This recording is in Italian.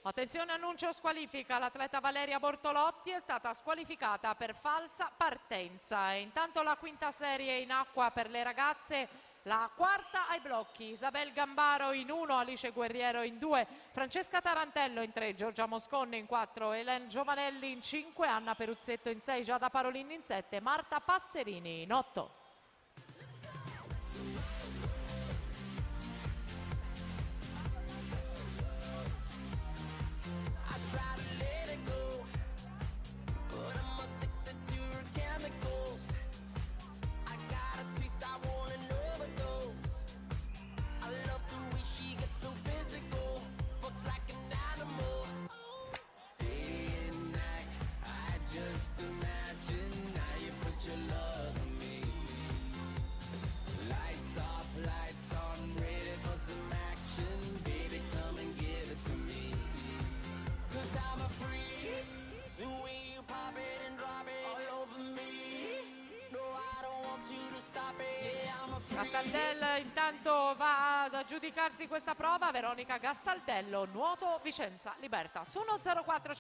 Attenzione, annuncio squalifica. L'atleta Valeria Bortolotti è stata squalificata per falsa partenza. E intanto la quinta serie in acqua per le ragazze, la quarta ai blocchi. Isabel Gambaro in 1, Alice Guerriero in 2, Francesca Tarantello in 3, Giorgia Moscon in 4, Helen Giovanelli in 5, Anna Peruzzetto in 6, Giada Parolin in 7, Marta Passerini in 8. Gastaldel intanto va ad aggiudicarsi questa prova. Veronica Gastaldello, nuoto Vicenza Libertas 1.04.